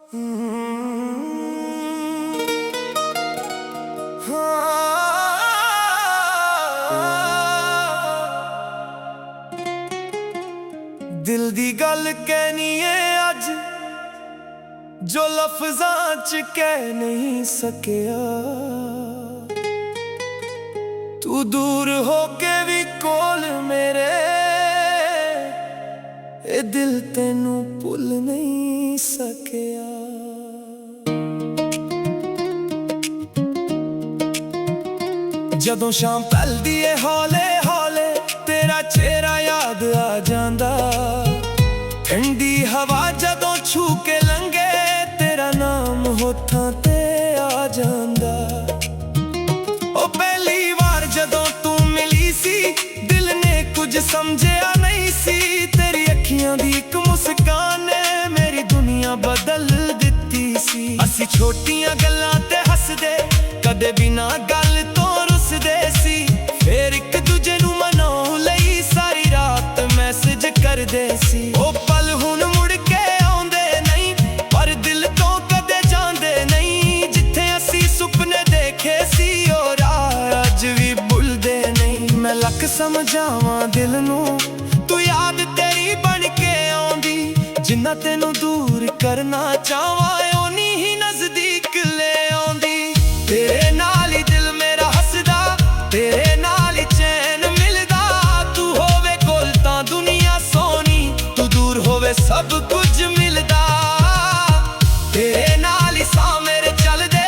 दिल दी गल कहनी है अज जो लफ्ज़ां च कह नहीं सकिया। तू दूर होके भी कोल मेरे, ए दिल तेनू भुल नहीं सकिया। जदों शाम ढलदी है हौले हौले तेरा चेहरा याद आ जांदा। ठंडी हवा जदों छू के लंघे तेरा नाम होठां ते आ जांदा। ओ पहली बार जदों तू मिली सी दिल ने कुछ समझिया नहीं सी। तेरी अखियां दी एक मुस्कान ने मेरी दुनिया बदल दित्ती सी। असी छोटियां गल्लां ते हसदे कदे बिना गल तो रुसदे सी। फिर एक दूजे नू मनाउण लई सारी रात मैसेज करदे सी। ओ पल हुण मुड़ के आउंदे नहीं पर दिल तो कदे जांदे नहीं। जिथे असी सुपने देखे सी ओ राह अज भी भुलदे नहीं। मैं लख समझावां दिल नू तू याद तेरी बन के आउंदी। जिन्ना तेनू दूर करना चाहवां ओनी ही नजदीक ले आउंदी। तेरे नाल ही दिल मेरा हसदा, तेरे नाल ही चैन मिलदा। तू होवे कोल तां दुनिया सोनी, तू दूर होवे सब कुछ मिलदा। तेरे नाल ही साह मेरे चलदे,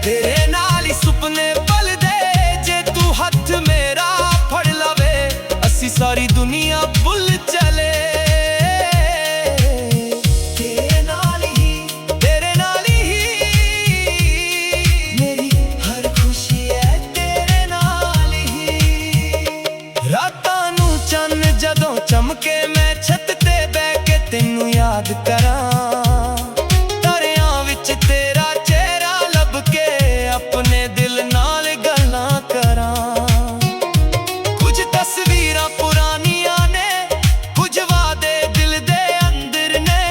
तेरे नाल ही सुपने पलदे। जे तू हथ मेरा फड़ लवे असी सारी दुनिया भुल चले। जदों चमके मैं छत ते बह के तेनू याद करां। तारियां विच तेरा चेहरा लब के अपने दिल नाल गल्लां करां। कुछ तस्वीरां पुरानियां ने, कुछ वादे दिल दे अंदर ने।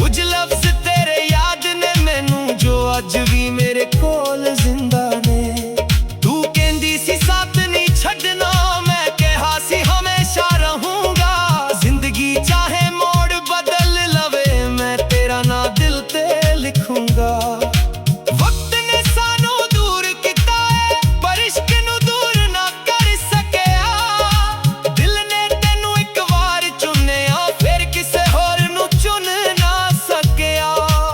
कुछ लफ्ज तेरे याद ने मैनू जो अज भी मेरे कोल जिंदा ने। तू कहंदी सी साथ नहीं छड्डना, मैं कहा सी हमेशा रहूंगा। जिंदगी चाहे मोड़ बदल लवे मैं तेरा ना दिल ते लिखूंगा। वक्त ने सानू दूर किता है पर इश्क नू दूर ना कर सकिया। दिल ने तेनू एक बार चुनिया फिर किसे होर नू चुन ना सकिया।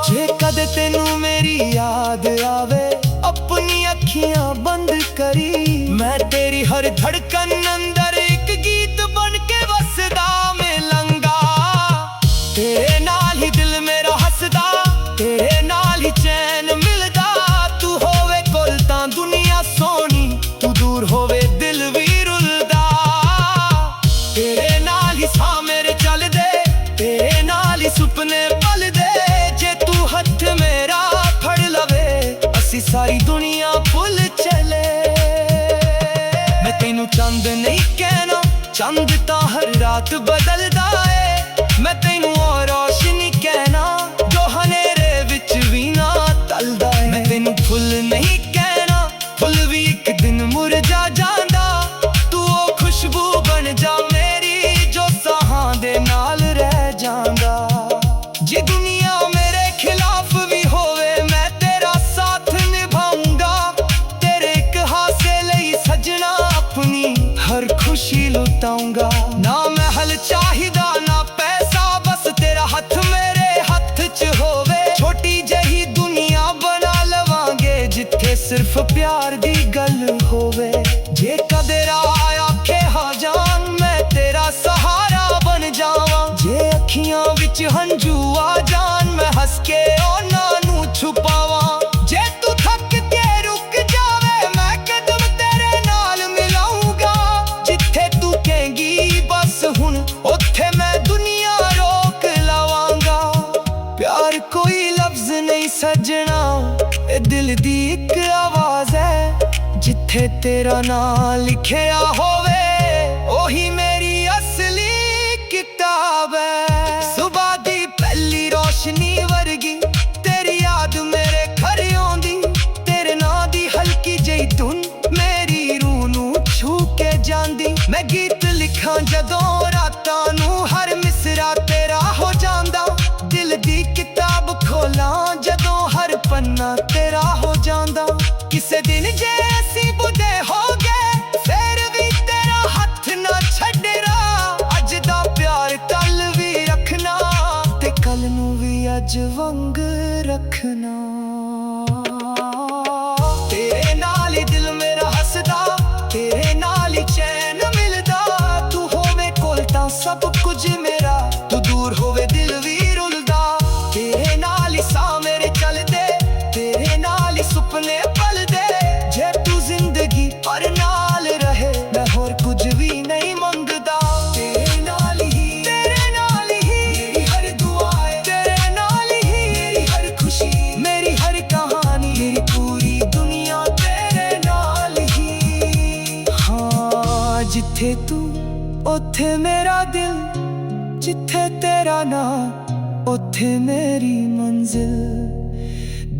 जे कदे तेनू मेरी याद आवे अपनी अखियां बंद करी। मैं तेरी हर धड़कन अंदर एक गीत बन के वसदा मिलांगा। तेरे नाल ही दिल मेरा हसदा, तेरे नाल ही चैन मिलदा। तू होवे कोल तां दुनिया सोनी, तू दूर होवे दिल भी रुलदा। तेरे नाल ही साह मेरे चलदे, तेरे नाल ही सुपने पलदे। जे तू हथ मेरा फड़ लवे असी सारी दुनिया भुल चले। मैं तेनू चंद नहीं कहना, चंद तां हर रात बदलदा है। मैं तेनू और रोशनी कहना जो हनेरे विच भी ना टलदा है। मैं तेनू फुल नहीं कहना, फुल भी एक दिन मुरझा जांदा। तू ओ खुशबू बन जा मेरी जो साहां दे नाल रह जांदा। जे दुनिया मेरे खिलाफ भी होवे मैं तेरा साथ निभाऊंगा। तेरे एक हासे लई सजना अपनी हर खुशी लुटाऊंगा। ना महल चाहिदा ना पैसा बस तेरा हथ मेरे हथ च होवे। छोटी जही दुनिया बना लवांगे जिथे सिर्फ प्यार दी गल होवे। जे कदे राह आखे हा जान मैं तेरा सहारा बन जावां। जे अखियां विच हंझू आ जान मैं हंस के उन्हां नू छुपावां। जे तू थक के रुक जावे मैं कदम तेरे नाल मिलाऊंगा। जिथे तू कहेंगी बस हुण उत्थे मैं दुनिया रोक लवांगा। प्यार कोई लफ्ज नहीं सजना, ए दिल दी एक आवाज है। जिथे तेरा नाम लिखिया होवे ओही मेरी असली किताब है। सुबह दी पहली रोशनी वर्गी तेरी ਨੂੰ ਵੀ ਅੱਜ ਵਾਂਗ ਰੱਖਣਾ। ਤੇਰੇ ਨਾਲ ਹੀ ਦਿਲ ਮੇਰਾ ਹੱਸਦਾ, ਤੇਰੇ ਨਾਲ ਹੀ ਚੈਨ ਮਿਲਦਾ। ਤੂੰ ਹੋਵੇ ਕੋਲ ਤਾਂ ਸਭ ਕੁਝ ਮੇਰਾ, ਤੂੰ ਦੂਰ ਹੋਵੇ ਦਿਲ ਵੀ ਰੁਲਦਾ। ਤੇਰੇ ਨਾਲ ਹੀ ਸਾਹ ਮੇਰੇ ਚੱਲਦੇ, ਤੇਰੇ ਨਾਲ ਹੀ ਸੁਪਨੇ ਪਲਦੇ। ਜੇ ਤੂੰ ਜ਼ਿੰਦਗੀ ਭਰ ਨਾਲ ਰਹੇ, ਮੈਂ ਹੋਰ ਕੁਝ ਵੀ ਨਹੀਂ ਮੰਗਦਾ। ਤੇਰੇ ਨਾਲ ਹੀ ਮੇਰੀ ਹਰ ਦੁਆ ਹੈ, ਤੇਰੇ ਨਾਲ ਹੀ ਮੇਰੀ ਹਰ ਖੁਸ਼ੀ, ਮੇਰੀ ਹਰ ਕਹਾਣੀ, ਮੇਰੀ ਪੂਰੀ ਦੁਨੀਆ ਤੇਰੇ ਨਾਲ ਹੀ। ਹਾਂ, ਜਿੱਥੇ ਤੂੰ ਉੱਥੇ ਮੇਰਾ ਦਿਲ, ਜਿੱਥੇ ਤੇਰਾ ਨਾਂ ਉੱਥੇ ਮੇਰੀ ਮੰਜ਼ਿਲ।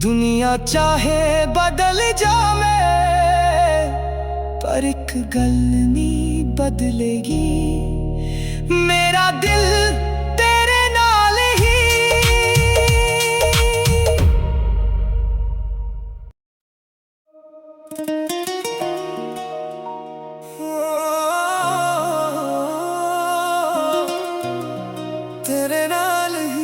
ਦੁਨੀਆ ਚਾਹੇ ਬਦਲ ਜਾਵੇ, ਪਰ ਇੱਕ ਗੱਲ ਨਹੀਂ ਬਦਲੇਗੀ, ਮੇਰਾ ਦਿਲ ਤੇਰੇ ਨਾਲ ਹੀ। ਤੇਰੇ ਨਾਲ ਹੀ।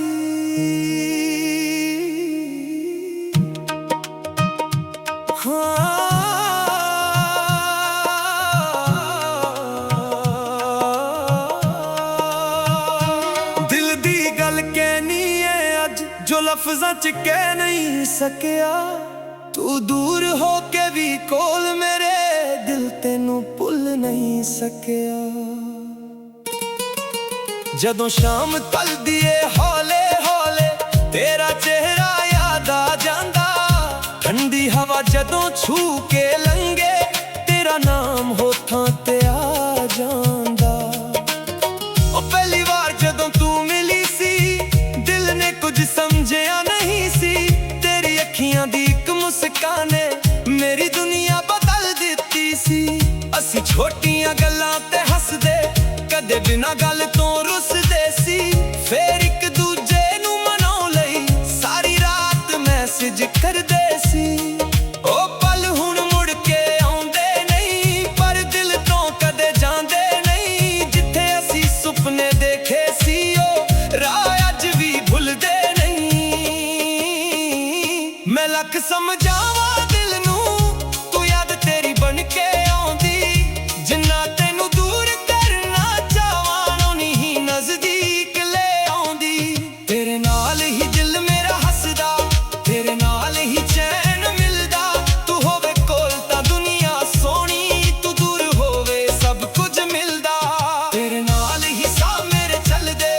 ਦਿਲ ਦੀ ਗੱਲ ਕਹਿਣੀ ਏ ਅੱਜ, ਜੋ ਲਫ਼ਜ਼ਾਂ ਚ ਕਹਿ ਨਹੀਂ ਸਕਿਆ। ਤੂੰ ਦੂਰ ਹੋ ਕੇ ਵੀ ਕੋਲ ਮੇਰੇ, ਦਿਲ ਤੈਨੂੰ ਭੁੱਲ ਨਹੀਂ ਸਕਿਆ। ਜਦੋਂ ਸ਼ਾਮ ਢਲਦੀ ਏ ਹੌਲੇ ਹੌਲੇ, ਤੇਰਾ ਚਿਹਰਾ ਯਾਦ ਆ ਜਾਂਦਾ। ਠੰਡੀ ਹਵਾ ਜਦੋਂ ਛੂ ਕੇ ਲੰਘੇ, ਤੇਰਾ ਨਾਮ ਹੋਠਾਂ ਤੇ ਆ ਜਾਂਦਾ। ਉਹ ਪਹਿਲੀ ਵਾਰ ਜਦੋਂ ਤੂੰ ਮਿਲੀ ਸੀ, ਦਿਲ ਨੇ ਕੁਝ ਸਮਝਿਆ ਨਹੀਂ ਸੀ। ਤੇਰੀ ਅੱਖੀਆਂ ਦੀ ਇੱਕ ਮੁਸਕਾਨ ਨੇ ਮੇਰੀ ਦੁਨੀਆ ਬਦਲ ਦਿੱਤੀ ਸੀ। ਅਸੀਂ ਛੋਟੀਆਂ ਗੱਲਾਂ ਤੇ ਹੱਸਦੇ, ਕਦੇ ਬਿਨਾਂ ਗੱਲ ਤੋਂ ਰੁੱਸਦੇ ਸੀ। ਫੇਰ ਇੱਕ ਦੂਜੇ ਨੂੰ ਮਨਾਉਣ ਲਈ ਸਾਰੀ ਰਾਤ ਮੈਸੇਜ ਕਰਦੇ ਸੀ। ਉਹ ਪਲ ਹੁਣ ਮੁੜ ਕੇ ਆਉਂਦੇ ਨਹੀਂ, ਪਰ ਦਿਲ ਤੋਂ ਕਦੇ ਜਾਂਦੇ ਨਹੀਂ। ਜਿੱਥੇ ਅਸੀਂ ਸੁਪਨੇ ਦੇਖੇ ਸੀ, ਉਹ ਰਾਹ ਅੱਜ ਵੀ ਭੁੱਲਦੇ ਨਹੀਂ। ਮੈਂ ਲੱਖ ਸਮਝਾਵਾਂ ਦਿਲ ਨੂੰ, ਤੂੰ ਯਾਦ ਤੇਰੀ ਬਣ ਕੇ ਆਉਂਦੀ। ਜਿੰਨਾ ਤੈਨੂੰ ਦੂਰ ਕਰਨਾ ਚਾਹਵਾਂ, ਓਨੀ ਹੀ ਨਜ਼ਦੀਕ ਲੈ ਆਉਂਦੀ। ਤੇਰੇ ਨਾਲ ਹੀ ਦਿਲ ਮੇਰਾ ਹੱਸਦਾ, ਤੇਰੇ ਨਾਲ ਹੀ ਚੈਨ ਮਿਲਦਾ। ਤੂੰ ਹੋਵੇ ਕੋਲ ਤਾਂ ਦੁਨੀਆ ਸੋਹਣੀ, ਤੂੰ ਦੂਰ ਹੋਵੇ ਸਭ ਕੁਝ ਮਿਲਦਾ। ਤੇਰੇ ਨਾਲ ਹੀ ਸਾਹ ਮੇਰੇ ਚੱਲਦੇ,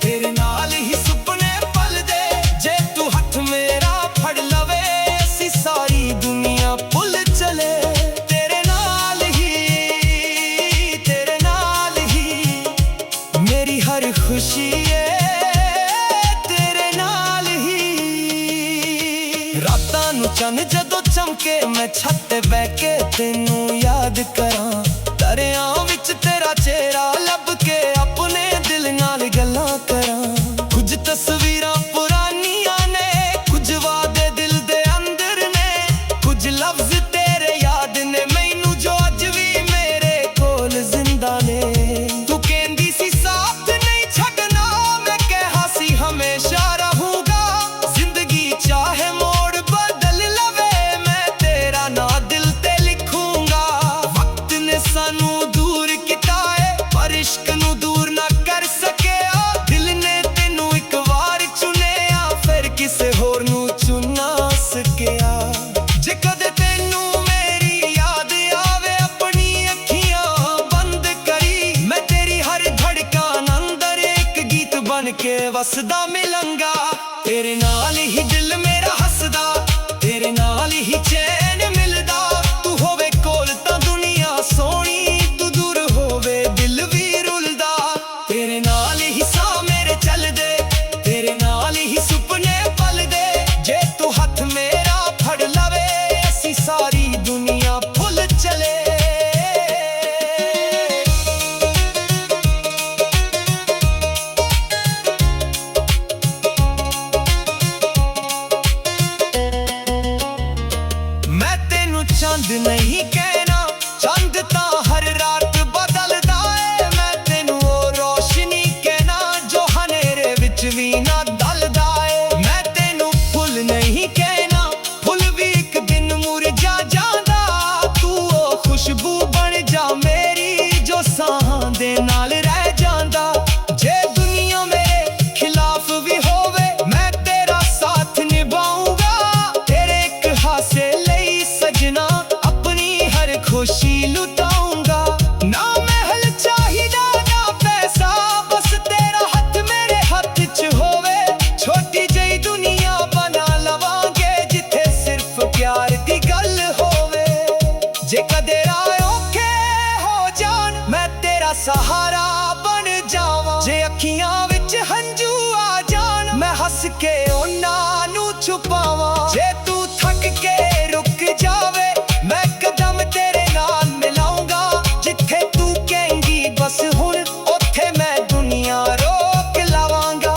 ਤੇਰੇ ਨਾਲ ਹੀ ਸੁਪਨੇ ਪਲਦੇ। ਜੇ ਤੂੰ ਹੱਥ ਮੇਰਾ ਫੜ ਲਵੇ, ਅਸੀਂ ਸਾਰੀ ਦੁਨੀਆ ਭੁੱਲ ਚਲੇ। ਤੇਰੇ ਨਾਲ ਹੀ ਮੇਰੀ ਹਰ ਖੁਸ਼ੀ ਏ, ਤੇਰੇ ਨਾਲ ਹੀ। ਰਾਤਾਂ ਨੂੰ ਚੰਨ ਜਦੋਂ ਚਮਕੇ, ਮੈਂ ਛੱਤ ਤੇ ਬਹਿ ਕੇ ਤੈਨੂੰ ਯਾਦ ਕਰਾਂ। ਦਰਿਆ ਵਿੱਚ ਤੇਰਾ ਚਿਹਰਾ ਲੱਭ ਕੇ, ਆਪਣੇ ਦਿਲ ਨਾਲ ਗੱਲਾਂ ਕਰਾਂ। ਕੁਝ ਤਸਵੀਰਾਂ ਪੁਰਾਣੀਆਂ ਨੇ, ਕੁਝ ਵਾਅਦੇ ਦਿਲ ਦੇ ਅੰਦਰ ਨੇ। ਕੁਝ ਲਫ਼ਜ਼ ਤੇਰੇ ਯਾਦ ਨੇ ਮੈਨੂੰ, ਜੋ ਅੱਜ ਵੀ ਮੇਰੇ ਕੋਲ ਜ਼ਿੰਦਾ ਨੇ। ਤੂੰ ਕਹਿੰਦੀ ਸੀ ਸਾਥ ਨਹੀਂ ਛੱਡਣਾ, ਮੈਂ ਕਿਹਾ ਸੀ ਹਮੇਸ਼ਾ ਰਹੂੰਗਾ। ਜ਼ਿੰਦਗੀ ਚਾਹੇ ਮੋੜ ਬਦਲ ਲਵੇ, ਮੈਂ ਤੇਰਾ ਨਾਂ ਦਿਲ ਤੇ ਲਿਖੂੰਗਾ। ਵਕਤ ਨੇ ਸਾਨੂੰ ਦੂਰ ਕੀਤਾ ਏ, ਪਰ ਇਸ਼ਕ ਨੂੰ ਦੂਰ ਨਾ ਕਰ ਸਕਿਆ। ਦਿਲ ਨੇ ਤੈਨੂੰ ਇੱਕ ਵਾਰ ਚੁਣਿਆ, ਫਿਰ ਕਿਸੇ ਹੋਰ ਨੂੰ ਚੁਣ ਨਾ ਸਕਿਆ। ਜੇ ਕਦੇ ਤੈਨੂੰ ਮੇਰੀ ਯਾਦ ਆਵੇ, ਆਪਣੀ ਅੱਖੀਆਂ ਬੰਦ ਕਰੀ। ਮੈਂ ਤੇਰੀ ਹਰ ਧੜਕਨ ਅੰਦਰ ਇੱਕ ਗੀਤ ਬਣ ਕੇ ਵਸਦਾ ਮਿਲਾਂਗਾ। ਤੇਰੇ ਨਾਲ ਹੀ ਦਿਲ ਮੇਰਾ ਹੱਸਦਾ, ਤੇਰੇ ਨਾਲ ਹੀ ਚੈਨ ਮਿਲਦਾ। ਤੂੰ ਹੋਵੇ ਕੋਲ ਤਾਂ ਦੁਨੀਆ ਸੋਹਣੀ, ਤੂੰ ਦੂਰ ਹੋਵੇ ਦਿਲ ਵੀ ਰੁਲਦਾ। ਤੇਰੇ ਨਾਲ ਹੀ ਸਾਹ ਮੇਰੇ ਚੱਲਦੇ, ਤੇਰੇ ਨਾਲ ਹੀ ਸੁਪਨੇ ਪਲਦੇ। ਜੇ ਤੂੰ ਹੱਥ ਮੇਰਾ ਫੜ ਲਵੇ, ਅਸੀਂ ਸਾਰੀ ਦੁਨੀਆ ਭੁੱਲ ਚਲੇ। ਹੱਸ ਕੇ ਉਹਨਾਂ ਨੂੰ ਛੁਪਾਵਾਂ। ਜੇ ਤੂੰ ਥੱਕ ਕੇ ਰੁਕ ਜਾਵੇ ਮੈਂ ਕਦਮ ਤੇਰੇ ਨਾਲ ਮਿਲਾਉਂਗਾ। ਜਿੱਥੇ ਤੂੰ ਕਹੇਂਗੀ ਬਸ ਹੁਣ ਉੱਥੇ ਮੈਂ ਦੁਨੀਆ ਰੋਕ ਲਾਵਾਂਗਾ।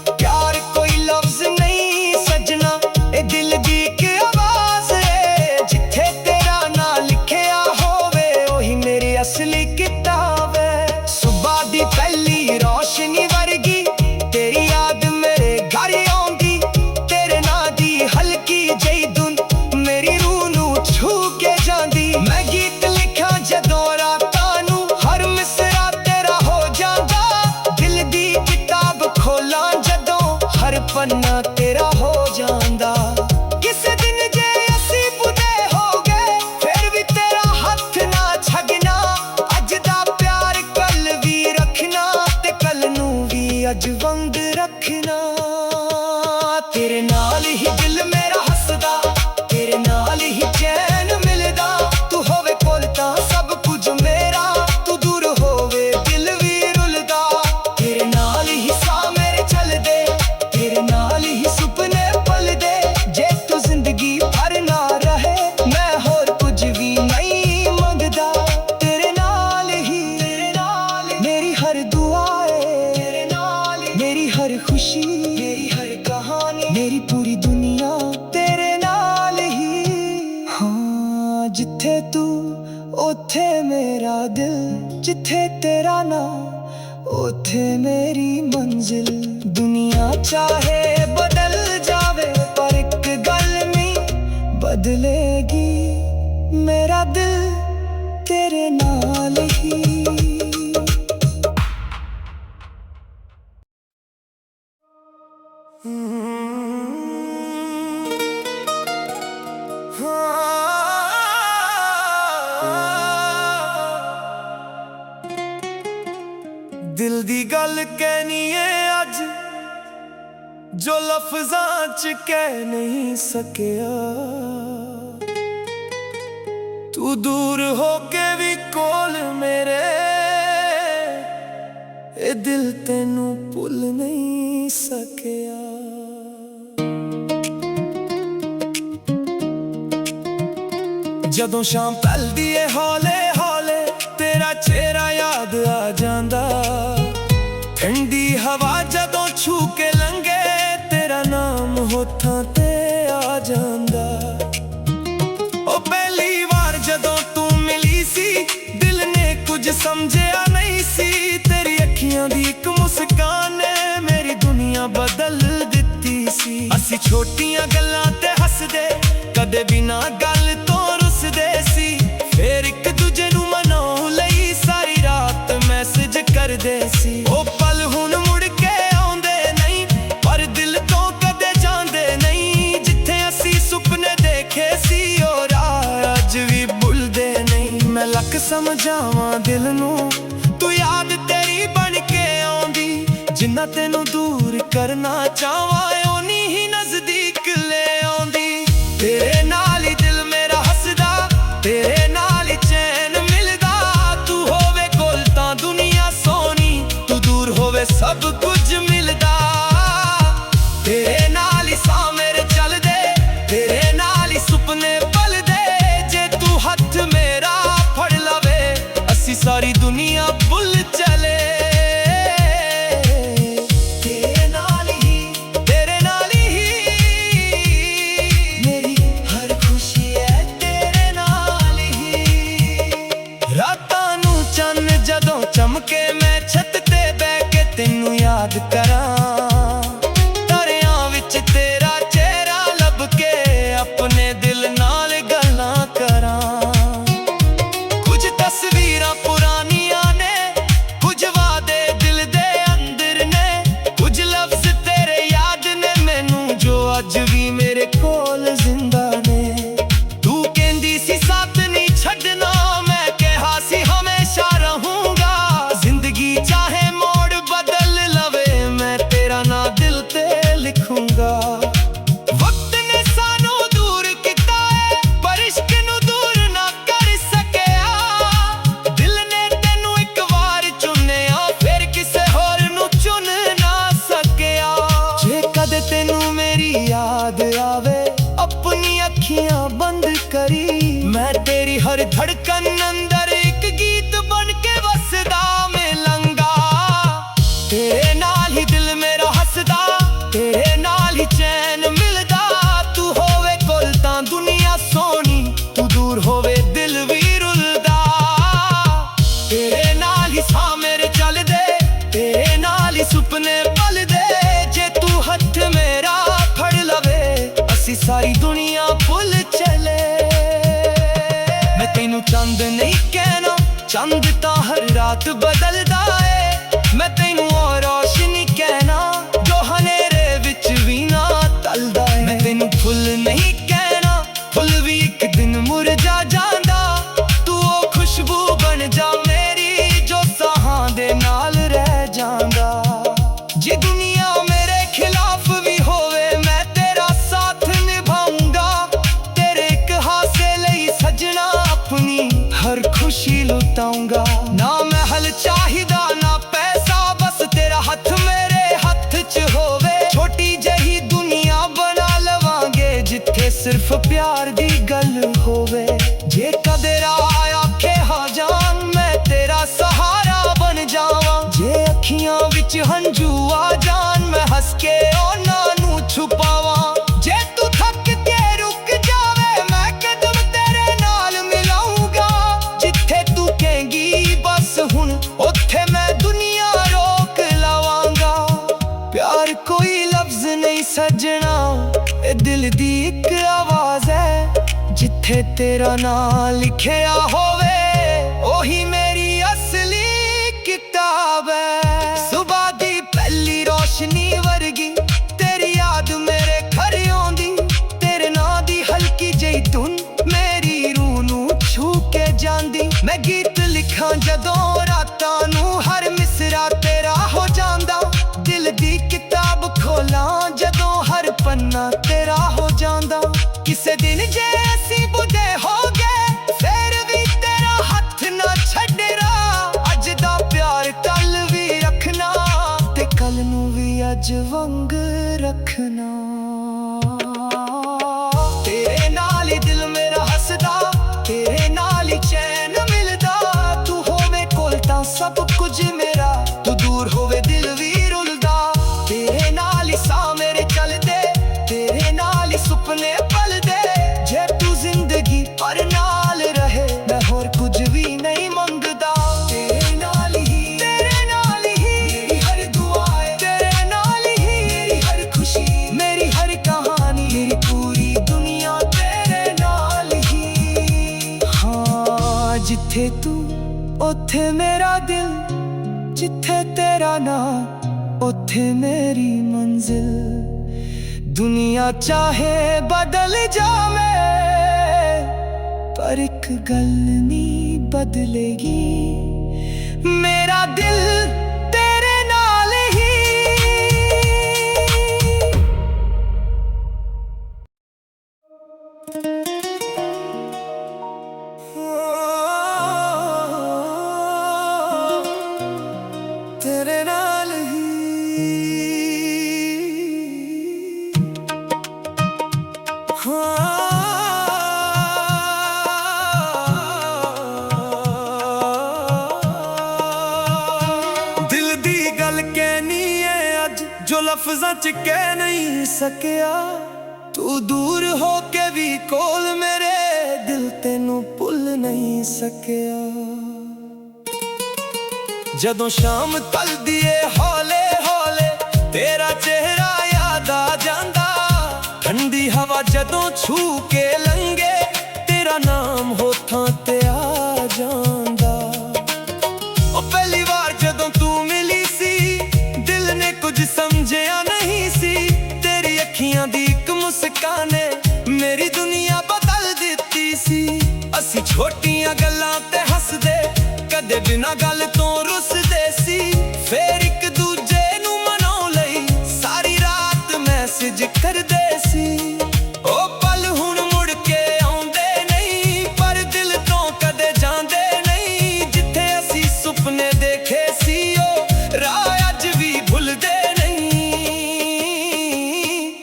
ਪਿਆਰ ਕੋਈ ਲਫ਼ਜ਼ ਨਹੀਂ ਸੱਜਣਾ, ਇਹ ਦਿਲ ਦੀ ਇੱਕ ਆਵਾਜ਼ ਏ। ਜਿੱਥੇ ਤੇਰਾ ਨਾਂ ਲਿਖਿਆ ਹੋਵੇ ਉਹੀ ਮੇਰੀ ਅਸਲੀ ਕਿਤਾਬ ਏ। ਸੁਬਹ ਦੀ ਪਹਿਲੀ ਰੋਸ਼ਨੀ ਵਰਗੀ ਤੇਰੀ ਯਾਦ ਮੇਰੇ ਘਰ ਆਉਂਦੀ। ਤੇਰੇ ਨਾਂ ਦੀ ਹਲਕੀ ਜਿਹੀ ਧੁਨ ਮੇਰੀ ਰੂਹ ਨੂੰ ਛੂ ਕੇ ਜਾਂਦੀ। ਮੈਂ ਗੀਤ ਲਿਖਾਂ ਜਦੋਂ ਰਾਤਾਂ ਨੂੰ ਹਰ ਮਿਸਰਾ ਤੇਰਾ ਹੋ ਜਾਂਦਾ। ਦਿਲ ਦੀ ਕਿਤਾਬ ਖੋਲਾਂ ਜਦੋਂ ਹਰ ਪੰਨਾ ਤੇਰਾ ਹੋ ਜਾਂਦਾ। ਕਿਸੇ ਦਿਨ ਜੇ ਅਸੀਂ ਬੁੱਢੇ ਹੋ ਗਏ ਫਿਰ ਵੀ ਤੇਰਾ ਹੱਥ ਨਾ ਛੱਡਣਾ। ਅੱਜ ਦਾ ਪਿਆਰ ਕੱਲ ਵੀ ਰੱਖਣਾ ਤੇ ਕੱਲ ਨੂੰ ਵੀ ਅੱਜ ਵਾਂਗ ਰੱਖਣਾ। ਤੇਰੇ ਨਾਲ ਹੀ ਦਿਲ ਮੇਰਾ ਹੱਸਦਾ, ਤੇਰੇ ਨਾਲ ਹੀ ਚੈਨ ਮਿਲਦਾ। ਤੂੰ ਹੋਵੇ ਕੋਲ ਤਾਂ ਸਭ ਕੁਝ ਮੇਰਾ, ਤੂੰ ਦੂਰ ਹੋਵੇ ਦਿਲ ਵੀ ਰੁਲਦਾ। ਤੇਰੇ ਨਾਲ ਹੀ ਸਾਹ ਮੇਰੇ ਚੱਲਦੇ, ਤੇਰੇ ਨਾਲ ਹੀ ਸੁਪਨੇ ਪਲਦੇ। ਜੇ ਤੂੰ ਜ਼ਿੰਦਗੀ ਭਰ ਨਾ ਰਹੇ ਮੈਂ ਹੋਰ ਕੁਝ ਵੀ ਨਹੀਂ ਮੰਗਦਾ। ਤੇਰੇ ਨਾਲ ਹੀ ਮੇਰੀ ਹਰ ਦੁਆ ਏ। ਤੇਰੇ ਨਾਲ ਮੇਰੀ ਹਰ ਖੁਸ਼ੀ, ਮੇਰੀ ਹਰ ਕਹਾਣੀ, ਮੇਰੀ ਪੂਰੀ ਦੁਨੀਆ ਤੇਰੇ ਨਾਲ ਹੀ। ਹਾਂ ਜਿੱਥੇ ਤੂੰ ਉੱਥੇ ਮੇਰਾ ਦਿਲ, ਜਿੱਥੇ ਤੇਰਾ ਨਾਂ ਉੱਥੇ ਮੇਰੀ ਮੰਜ਼ਿਲ। ਦੁਨੀਆ ਚਾਹੇ ਬਦਲ ਜਾਵੇ ਪਰ ਇੱਕ ਗੱਲ ਨਹੀਂ ਬਦਲੇਗੀ, ਮੇਰਾ ਦਿਲ ਤੇਰੇ ਨਾਲ ਹੀ। ਦਿਲ ਦੀ ਗੱਲ ਕਹਿਣੀ ਏ ਅੱਜ ਜੋ ਲਫ਼ਜ਼ਾਂ ਚ ਕਹਿ ਨਹੀਂ ਸਕਿਆ। ਤੂੰ ਦੂਰ ਹੋ ਕੇ ਵੀ ਕੋਲ ਮੇਰੇ, ਇਹ ਦਿਲ ਤੈਨੂੰ ਭੁੱਲ ਨਹੀਂ ਸਕਿਆ। ਜਦੋਂ ਸ਼ਾਮ ਢਲਦੀ ਏ ਹੌਲੇ ਹੌਲੇ ਤੇਰਾ ਚਿਹਰਾ ਯਾਦ ਆ ਜਾਂਦਾ। ਠੰਡੀ ਹਵਾ ਜਦੋਂ ਛੂ ਕੇ ਲੰਘੇ ਤੇਰਾ ਨਾਮ ਹੋਠਾਂ ਤੇ ਆ ਜਾਂਦਾ। ਉਹ ਪਹਿਲੀ ਵਾਰ ਜਦੋਂ ਤੂੰ ਮਿਲੀ ਸੀ ਦਿਲ ਨੇ ਕੁਝ ਸਮਝਿਆ ਨਹੀਂ ਸੀ। ਤੇਰੀ ਅੱਖੀਆਂ ਦੀ ਇੱਕ ਮੁਸਕਾਨ ਨੇ ਮੇਰੀ ਦੁਨੀਆ ਬਦਲ ਦਿੱਤੀ ਸੀ। ਅਸੀਂ ਛੋਟੀਆਂ ਗੱਲਾਂ ਤੇ ਹੱਸਦੇ ਕਦੇ ਬਿਨਾਂ ਗੱਲ ਤੋਂ ਰੁੱਸਦੇ ਸੀ। ਫੇਰ ਇੱਕ ਦੂਜੇ ਨੂੰ ਮਨਾਉਣ ਲਈ ਸਾਰੀ ਰਾਤ ਮੈਸੇਜ ਕਰਦੇ ਸੀ। ਉਹ ਪਲ ਹੁਣ ਮੁੜ ਕੇ ਆਉਂਦੇ ਨਹੀਂ ਪਰ ਦਿਲ ਤੋਂ ਕਦੇ ਜਾਂਦੇ ਨਹੀਂ। ਜਿੱਥੇ ਅਸੀਂ ਸੁਪਨੇ ਦੇਖੇ ਸੀ ਉਹ ਰਾਹ ਅੱਜ ਵੀ ਭੁੱਲਦੇ ਨਹੀਂ। ਮੈਂ ਲੱਖ ਸਮਝਾਵਾਂ ਦਿਲ ਨੂੰ ਤੂੰ ਯਾਦ ਤੇਰੀ ਬਣ ਕੇ ਆਉਂਦੀ। ਜਿੰਨਾ ਤੈਨੂੰ ਦੂਰ ਕਰਨਾ ਚਾਹਾਂ ਓਨੀ ਹੀ ਨਜ਼ਦੀਕ ਲੈ ਆਉਂਦੀ। ਤੇਰੇ ਨਾਲ ਹੀ ਦਿਲ ਮੇਰਾ ਹੱਸਦਾ, ਤੇਰੇ ਨਾਲ ਹੀ ਚੈਨ ਮਿਲਦਾ। ਤੂੰ ਹੋਵੇ ਕੋਲ ਤਾਂ ਦੁਨੀਆ ਸੋਹਣੀ, ਤੂੰ ਦੂਰ ਹੋਵੇ ਸਭ ਕੁਝ ਮਿਲਦਾ। ਤੇਰੇ ਨਾਲ ਹੀ ਸਾਹ ਮੇਰੇ ਚੱਲਦੇ, ਤੇਰੇ ਨਾਲ ਹੀ ਸੁਪਨੇ ਪਲਦੇ। ਜੇ ਤੂੰ ਹੱਥ ਮੇਰਾ ਫੜ ਲਵੇ ਅਸੀਂ ਸਾਰੀ ਦੁਨੀਆ ਭੁੱਲ ਚਲੇ। ਚਮਕੇ ਮੈਂ ਛੱਤ ਤੇ ਬਹਿ ਕੇ ਤੈਨੂੰ ਯਾਦ ਕਰਾਂ। ਤਾਰਿਆਂ ਵਿੱਚ ਤੇਰਾ ਚਿਹਰਾ ਲੱਭ ਕੇ ਆਪਣੇ ਦਿਲ ਨਾਲ ਗੱਲਾਂ ਕਰਾਂ। ਕੁਝ ਤਸਵੀਰਾਂ ਪੁਰਾਣੀਆਂ ਨੇ, ਕੁਝ ਵਾਅਦੇ ਦਿਲ ਦੇ ਅੰਦਰ ਨੇ, ਕੁਝ ਲਫ਼ਜ਼ ਤੇਰੇ ਯਾਦ ਨੇ ਮੈਨੂੰ ਜੋ ਅੱਜ ਵੀ ਮੇਰੇ ਕੋਲ ਜ਼ਿੰਦਾ ਨੇ। ਤੂੰ ਕਹਿੰਦੀ ਸੀ ਸਾਥ ਨਹੀਂ ਛੱਡਣਾ, ਮੈਂ ਕਿਹਾ ਸੀ ਹਮੇਸ਼ਾ ਰਹੂੰਗਾ। ਚਾਹੇ ਮੋੜ ਬਦਲ ਲਵੇ ਮੈਂ ਤੇਰਾ ਨਾਂ ਦਿਲ ਤੇ ਲਿਖੂੰਗਾ। तेनू मेरी याद आवे अपनी अखियां बंद करी। मैं तेरी हर धड़कन अंदर एक गीत बन के वसदा मिलंगा। तेरे नाल ही दिल मेरा हसदा, तेरे नाल ही चैन मिलदा। तू होवे कोल तां दुनिया सोनी, तू दूर होवे दिल भी रुलदा। तेरे नाल ही साह मेरे चलदे, तेरे नाल ही सुपने पलदे। जे तू हथ मेरा फड़ लवे, असी सारी दुनिया भुल चले। मैं तेनू चंद नहीं कहना, चंद तां हर रात बदलदा है। मैं तेनू और रोशनी कहना, जो हनेरे विच भी ना टलदा है। मैं तेनू फुल नहीं कहना, फुल भी एक दिन मुरझा जांदा। तू ओ खुशबू बन जा मेरी, जो साहां दे नाल रह जांदा। जे दुनिया मेरे खिलाफ भी होवे, मैं तेरा साथ निभाऊंगा। तेरे एक हासे लई सजना अपनी हर खुशी लुटाऊंगा। ना महल चाहिदा ना पैसा, बस तेरा हथ मेरे हथ च होवे। छोटी जही दुनिया बना लवांगे, जिथे सिर्फ प्यार दी गल होवे। जे कदे राह आखे हा जान, मैं तेरा सहारा बन जावां। जे अखियां विच हंझू आ जान, मैं हंस के उन्हां नू छुपावां। जे तू थक के रुक जावे, मैं कदम तेरे नाल मिलाऊंगा। जिथे तू कहेंगी बस हुण, उत्थे मैं दुनिया रोक लवांगा। प्यार कोई लफ्ज नहीं सजना, ए दिल दी एक आवाज है। जिथे तेरा नाम लिखिया होवे, ओही मेरी असली किताब है। सुबह दी पहली रोशनी वर्गी तेरी याद मेरे घर आउंदी। तेरे नां दी हल्की जही धुन मेरी रूह नू छू के जांदी। मैं गीत लिखां जदों रातां नू, हर मिसरा तेरा हो जांदा। दिल दी किताब खोलां जदों हर पन्ना तेरा हो जांदा। किसे दिन जे असीं बुढ़े हो गए, फिर भी तेरा हथ ना छड्डना। अज दा प्यार कल भी रखना, ते कल नू भी अज वंग रखना। तेरे नाल ही दिल मेरा हसदा, तेरे नाल ही चैन मिलदा। तू होवे कोल तां सब कुछ मेरा, तू दूर होवे दिल भी रुलदा। तेरे नाल ही साह मेरे चलदे, तेरे नाल ही सुपने पलदे। जे तू जिंदगी पर नाल रहे, मैं होर कुछ भी नहीं मंगदा। तेरे नाल ही मेरी हर दुआ है। तेरे नाल ही मेरी हर खुशी, मेरी हर कहानी, मेरी पूरी दुनिया तेरे नाल ही। हाँ, जिथे तू उत्थे मेरा दिल, जिथे तेरा नाम उत्थे मेरी मंजिल। दुनिया चाहे बदल जावे, पर एक गल नहीं बदलेगी, मेरा दिल तेरे नाल ही। तेरे नाल ही। दिल दी गल कहनी है अज, जो लफ्जां च कह नहीं सकिया। तू दूर हो के भी कोल मेरे, दिल तेनू भुल नहीं सकिया। जदों शाम ढलदी ए हौले हौले, तेरा चेहरा याद आ जांदा। ठंडी हवा जदों छू के लंघे, तेरा नाम होठां ते आ जांदा। ओ पहली बार जदों तू मिली सी, दिल ने कुछ समझिया नहीं सी। तेरी अखियां दी एक मुस्कान ने मेरी दुनिया बदल दित्ती सी। असी छोटियां गल्लां ते हसदे, कदे बिना गल तो रुसदे सी। फिर एक दूजे नू मनाउण लई सारी रात मैसेज करदे सी। ओ पल हुण मुड़ के आउंदे नहीं, पर दिल तो कदे जांदे नहीं। जिथे असी सुपने देखे सी, ओ राह अज भी भुलदे नहीं।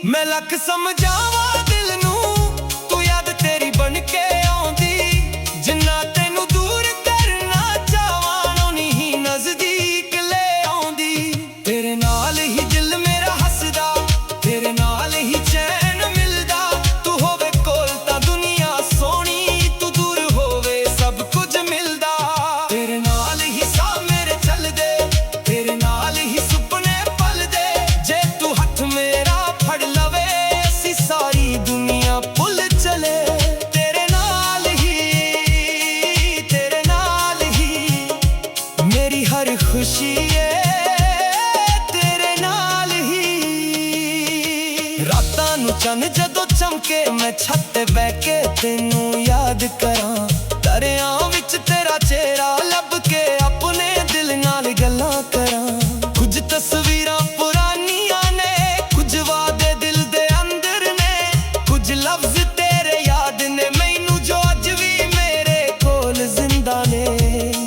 मैं लख समझावा दिल नू, तू याद तेरी बन के आउंदी। जिन्ना तेनू दूर करना चाहवां उन्नी ही नजदीक ले आउंदी। तेरे नाल ही दिल मेरा हसदा, तेरे नाल ही चैन मिलदा। तू होवे कोल तां दुनिया सोहनी, तू दूर होवे सब कुछ मिलदा। तेरे नाल ही साह मेरे चलदे, तेरे नाल ही सुपने पलदे। जे तू हथ मेरा फड़ लवे, असी सारी दुनिया भुल चले। तेरे नाल ही मेरी हर खुशी है, तेरे नाल ही। रातां नू चन्न जदों चमके, मैं छत ते बह के तेनू याद करां। दरिया विच तेरा चेहरा लभ के अपने दिल नाल गल्लां करां। कुछ तस्वीरां पुरानियां ने, कुछ वादे दिल दे अंदर ने। कुछ लफ्ज तेरे याद ने मैनू जो अज भी मेरे कोल जिंदा ने।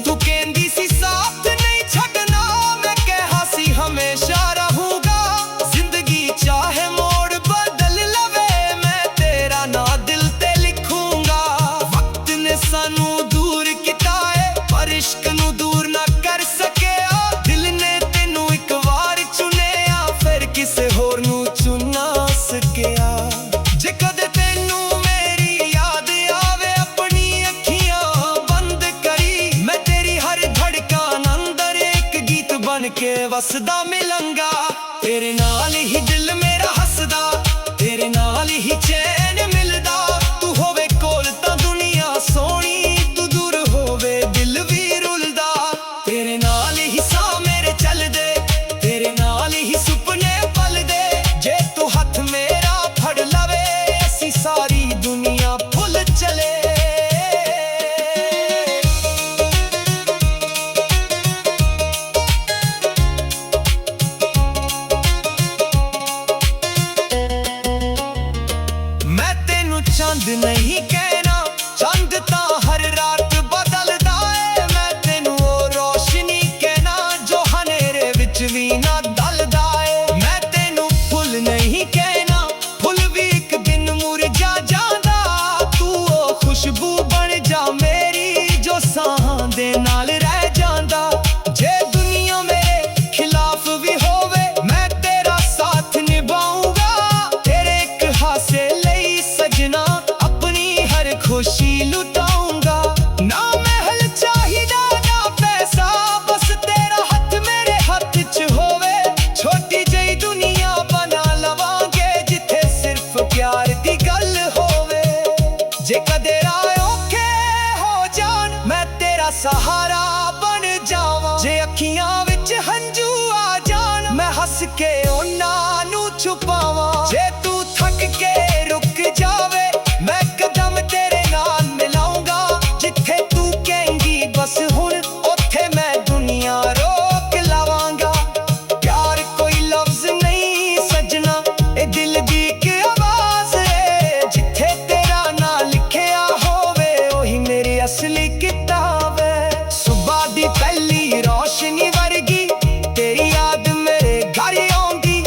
तू कहंदी सी साथ नहीं छड्डना, मैं कहा सी हमेशा रहूंगा। जिंदगी चाहे मोड़ बदल लवे, मैं तेरा ना दिल ते लिखूंगा। वक्त ने सानू दूर किता है, पर इश्क नू दूर ना कर सकिया। दिल ने तेनू एक वार चुनिया, फिर किसे होर नू चुन ना सकिया। जे कदे तेनू मेरी याद आवे, अपनी अखियां बंद करी। मैं तेरी हर धड़कन अंदर एक गीत बन के वसदा मिलंगा। तेरे नाल ही दिल मेरा हसदा, तेरे नाल ही चैन मिलदा। तू होवे कोल तां दुनिया सोहनी, तू दूर होवे दिल भी रुलदा। तेरे नाल ही साह मेरे चलदे, तेरे नाल ही सुपने पलदे। जे तू हथ मेरा फड़ लवे, असी सारी दुनिया भुल चले। मैं तेनू चंद नहीं कहना, चंद तां हर रात बदलदा है। मैं तेनू ओ रोशनी कहना, जो हनेरे विच भी ना दलदा है। मैं तेनू फुल नहीं कहना, फुल भी एक दिन मुरझा जांदा। तू ओ खुशबू बन जा मेरी, जो साहां दे नाल रह जांदा। जे दुनिया मेरे खिलाफ भी होवे, मैं तेरा साथ निभाऊंगा। तेरे एक हासे लई सजना, अपनी हर खुशी लुटाऊंगा। ना महल चाहिदा ना पैसा, बस तेरा हथ मेरे हथ च होवे। छोटी जई दुनिया बना लवांगे, जिथे सिर्फ प्यार दी गल होवे। जे कदे राह औखे हो जान, मैं तेरा सहारा बन जावां। जे अखियां विच हंझू आ जान, मैं हंस के उन्हां नू छुपावां। जे तू थक के रुक जावे, मैं कदम तेरे नाल मिलाऊंगा। जिथे तू कहेंगी बस हुण, ओथे मैं दुनिया रोक लावांगा। प्यार कोई लफ्ज नहीं सजना, ए दिल दी एक आवाज है। जिथे तेरा ना लिखिया होवे, ओही मेरी असली किताब है। सुबह दी पहली रोशनी वर्गी, तेरी याद मेरे घर आउंदी।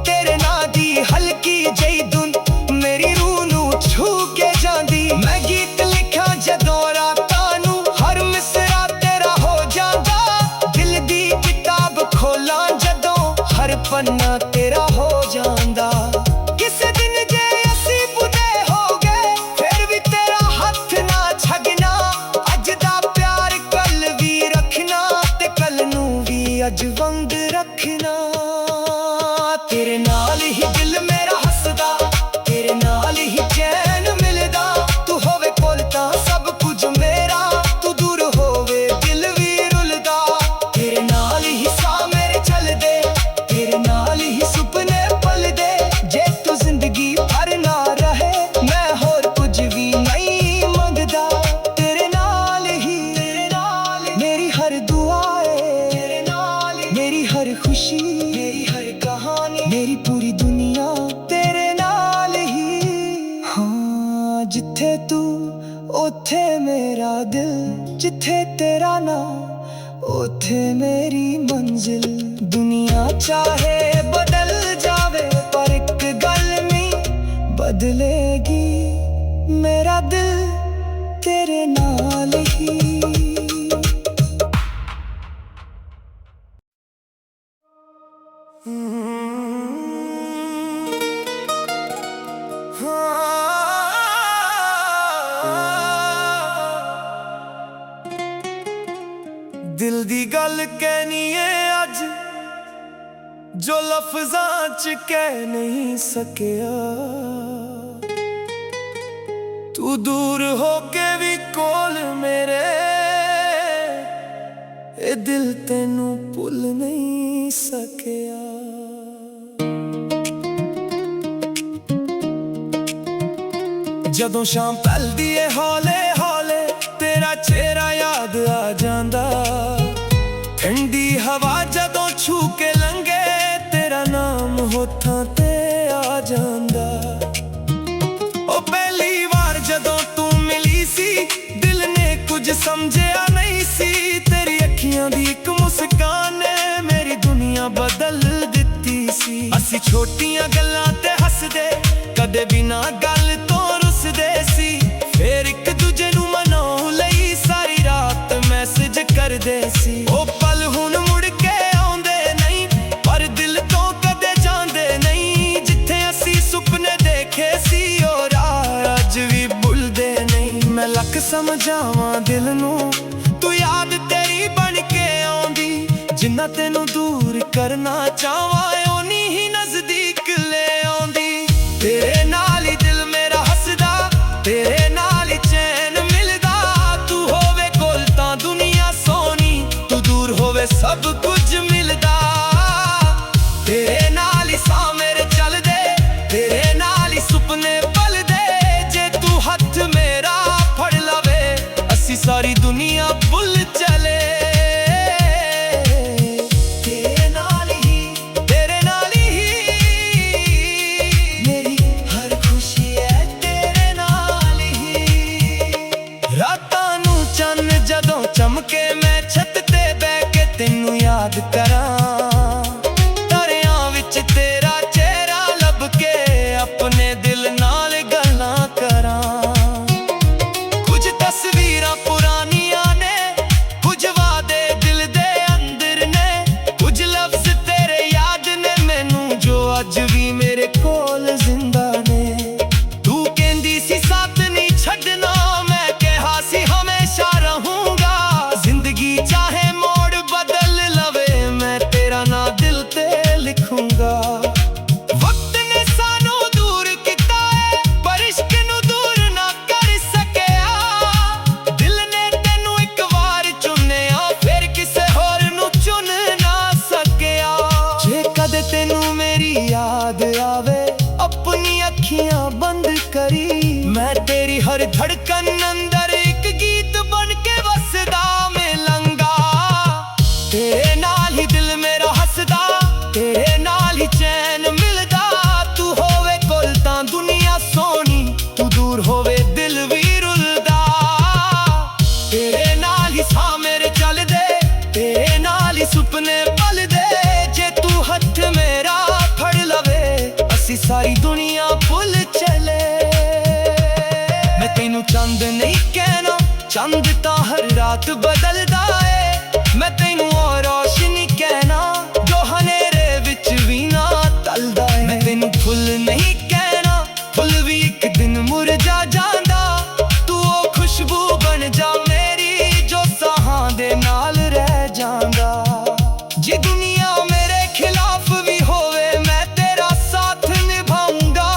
तेरे नां दी हल्की जई धुन, मेरी रूह नू छू के जांदी। मैं गीत लिखां जदों रातां नू, हर मिसरा तेरा हो जांदा। दिल दी किताब खोलां जदों, हर पन्ना तेरा हो जांदा। किसे दिन जे असी बुदे हो गए, फिर भी तेरा हथ ना छड्डना। अज दा प्यार कल भी रखना, ते कल नू भी अज वंग रखना। तेरे नाल ही दिल मेरा हसदा, तेरे नाल ही चैन मिलदा। तू होवे कोल तां सब कुछ मेरा, तू दूर होवे दिल भी रुलदा। तेरे नाल ही साह मेरे चलदे, तेरे नाल ही सुपने पलदे। जे तू जिंदगी भर ना रहे, मैं होर कुछ भी नहीं मंगदा। तेरे नाल ही मेरी हर दुआ है। तेरे नाल मेरी हर खुशी, मेरी हर कहानी, मेरी पूरी दुनिया तेरे नाल ही। हाँ, जिथे तू ओथे मेरा दिल, जिथे तेरा नाम ओथे मेरी मंजिल। दुनिया चाहे बदल जावे, पर एक गल बदलेगी मेरा दिल तेरे नाल ही। दिल दी गल कहनी है अज जो लफ्ज़ां च कह नहीं सकिया। तू दूर होके भी कोल मेरे ए दिल तेनू भुल नहीं सकिया। जदों शाम ढलदी है हौले हौले तेरा चेहरा याद आ जांदा। ठंडी हवा जदों छू के लंघे तेरा नाम होठां ते आ जांदा। ओ पहली बार जदों तू मिली सी दिल ने कुछ समझिया नहीं सी। तेरी अखियां दी एक मुस्कान ने मेरी दुनिया बदल दित्ती सी। असी छोटियां गल्लां ते हसदे कदे बिना गल तो रुसदे सी। फिर एक दूजे नू मनाउण लई सारी रात मैसेज करदे सी। ओ पल हुण मुड़ के आउंदे नहीं पर दिल तो कदे जांदे नहीं। जिथे असी सुपने देखे सी ओ राह अज भी भुलदे नहीं। मैं लख समझावां दिल नू तू याद तेरी बन के आउंदी। जिन्ना तेनू दूर करना चाहवां ओनी ही नजदीक ले आउंदी। तेरे नाल ही दिल मेरा हसदा तेरे नाल ही चैन मिलदा। तू होवे कोल तां दुनिया सोनी तू दूर होवे सब कुछ मिलदा। तेरे नाल ही साह मेरे चलदे तेरे नाल ही सुपने पलदे। जे तू हथ मेरा फड़ लवे असी सारी दुनिया भुल चले। तेरे नाल ही मेरी हर खुशी है तेरे नाल ही। रातां नू चन्न जदों चमके मैं छत ते बैठ के तेनू याद करां। तारियां विच तेरा चेहरा लभ के अपने दिल नाल गल्लां करां। कुछ तस्वीरां पुरानियां ने कुछ वादे दिल दे अंदर ने। कुछ लफ्ज तेरे याद ने मैनू जो अज भी मेरे कोल जिंदा ने। तू कहंदी सी साथ नहीं छड्डना मैं कहा सी हमेशा रहूंगा। जिंदगी चाहे मोड़ बदल लवे मैं तेरा ना दिल ते लिखूंगा। वक्त ने सानू दूर कीता है पर इश्क नू दूर ना कर सकिया। दिल ने तेनू एक बार चुनिया फिर किसे होर नू चुन ना सकिया। जे कदे तेनू मेरी याद आवे अपनी अखियां बंद करी। मैं तेरी हर धड़कन अंदर एक गीत बन के वसदा मिलांगा। तेरे नाल ही दिल मेरा हसदा तेरे नाल ही चैन मिलदा। तू होवे कोल तां दुनिया सोनी तू दूर होवे दिल भी रुलदा। तेरे नाल ही साह मेरे चलदे तेरे नाल ही सुपने पलदे। जे तू हथ मेरा फड़ लवे असी सारी दुनिया भुल चले। मैं तेनू चंद नहीं कहना चंद तां हर रात बदलदा है। मैं तेनू और रोशनी कहना जो हनेरे विच भी ना टलदा है। मैं तेनू फुल नहीं कहना फुल भी एक दिन मुरझा जांदा। तू ओ खुशबू बन जा मेरी जो साहां दे नाल रह जांदा। जे दुनिया मेरे खिलाफ भी होवे मैं तेरा साथ निभाऊंगा।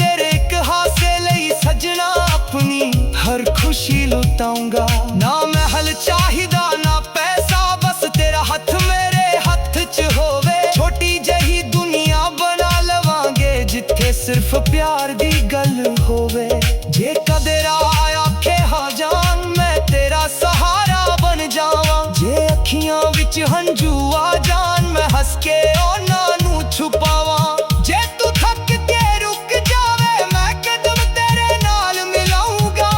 तेरे एक हासे लई सजना अपनी हर खुशी लुटाऊंगा। ना महल चाहिदा ना पैसा बस तेरा हथ मेरे हथ च होवे। छोटी जही दुनिया बना लवांगे जिथे सिर्फ प्यार दी गल होवे। जे कदे राह आखे हा जान मैं तेरा सहारा बन जावां। जे अखियां विच हंझू आ जान मैं हंस के ओना नू छुपावां। जे तू थक के रुक जावे मैं कदम तेरे नाल मिलाऊंगा।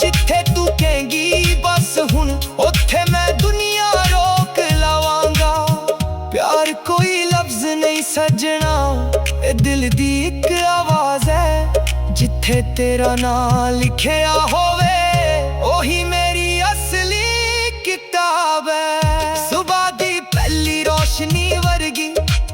जिथे तू कहेंगी बस हुण ओथे मैं दुनिया रोक लवांगा। प्यार कोई लफ्ज नहीं सजना ए दिल दी एक आवाज है। ਜਿੱਥੇ ਤੇਰਾ ਨਾਂ ਲਿਖਿਆ ਹੋਵੇ ਉਹੀ ਮੇਰੀ ਅਸਲੀ ਕਿਤਾਬ ਹੈ। ਸੁਬਹ ਦੀ ਪਹਿਲੀ ਰੋਸ਼ਨੀ ਵਰਗੀ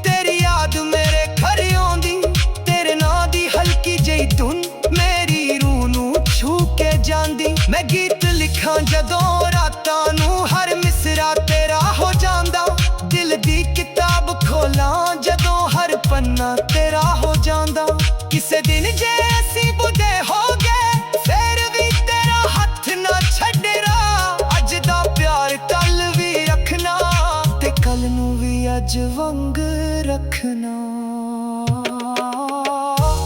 ਤੇਰੀ ਯਾਦ ਮੇਰੇ ਘਰ ਆਉਂਦੀ, ਤੇਰੇ ਨਾਂ ਦੀ ਹਲਕੀ ਜਿਹੀ ਧੁਨ ਮੇਰੀ ਰੂਹ ਨੂੰ ਛੂ ਕੇ ਜਾਂਦੀ। ਮੈਂ ਗੀਤ ਲਿਖਾਂ ਜਦੋਂ ਰਾਤਾਂ ਨੂੰ, ਹਰ ਮਿਸਰਾ ਤੇਰਾ ਹੋ ਜਾਂਦਾ। ਦਿਲ ਦੀ ਕਿਤਾਬ ਖੋਲਾਂ ਜਦੋਂ ਹਰ ਪੰਨਾ ਤੇਰਾ ਹੋ ਜਾਂਦਾ। ਕਿਸੇ ਦਿਨ ਜੇ ਅਸੀਂ ਬੁੱਢੇ ਹੋ ਗਏ ਫੇਰ ਵੀ ਤੇਰਾ ਹੱਥ ਨਾ ਛੱਡਣਾ। ਅੱਜ ਦਾ ਪਿਆਰ ਕੱਲ ਵੀ ਰੱਖਣਾ ਤੇ ਕੱਲ ਨੂੰ ਵੀ ਅੱਜ ਵਾਂਗ ਰੱਖਣਾ।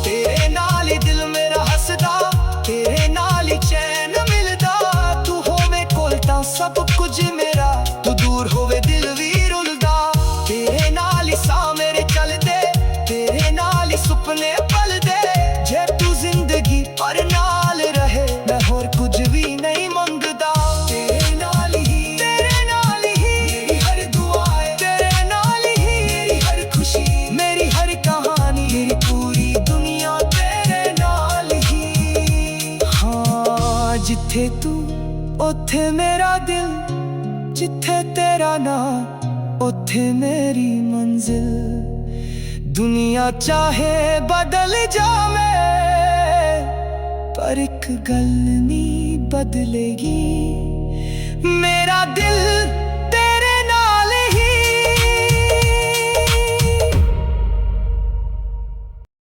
ਤੇਰੇ ਨਾਲ ਹੀ ਦਿਲ ਮੇਰਾ ਹੱਸਦਾ, ਤੇਰੇ ਨਾਲ ਹੀ ਚੈਨ ਮਿਲਦਾ। ਤੂੰ ਹੋਵੇਂ ਕੋਲ ਤਾਂ ਸਭ ਕੁਝ ਮੇਰਾ, ਤੂੰ ਦੂਰ ਹੋਵੇ ਦਿਲ ਵੀ ਰੁਲਦਾ। ਤੇਰੇ ਨਾਲ ਹੀ ਸਾਹ ਮੇਰੇ ਚੱਲਦੇ, ਤੇਰੇ ਨਾਲ ਹੀ ਸੁਪਨੇ ਪਲਦੇ। ਜੇ ਤੂੰ ਜ਼ਿੰਦਗੀ ਪਰ ਨਾਲ ਰਹੇ ਮੈਂ ਹੋਰ ਕੁਝ ਵੀ ਨਹੀਂ ਮੰਗਦਾ। ਤੇਰੇ ਨਾਲ ਹੀ ਮੇਰੀ ਹਰ ਦੁਆ ਹੈ, ਤੇਰੇ ਨਾਲ ਹੀ ਮੇਰੀ ਹਰ ਖੁਸ਼ੀ, ਮੇਰੀ ਹਰ ਕਹਾਣੀ, ਮੇਰੀ ਪੂਰੀ ਦੁਨੀਆ ਤੇਰੇ ਨਾਲ ਹੀ। ਹਾਂ ਜਿੱਥੇ ਤੂੰ ਉੱਥੇ ਮੇਰਾ ਦਿਲ, ਜਿੱਥੇ ਤੇਰਾ ਨਾਂ ਉੱਥੇ ਮੇਰੀ ਮੰਜ਼ਿਲ। ਦੁਨੀਆ ਚਾਹੇ ਬਦਲ ਜਾਵੇ ਪਰ ਇੱਕ ਗੱਲ ਨਹੀਂ ਬਦਲੇਗੀ, ਮੇਰਾ ਦਿਲ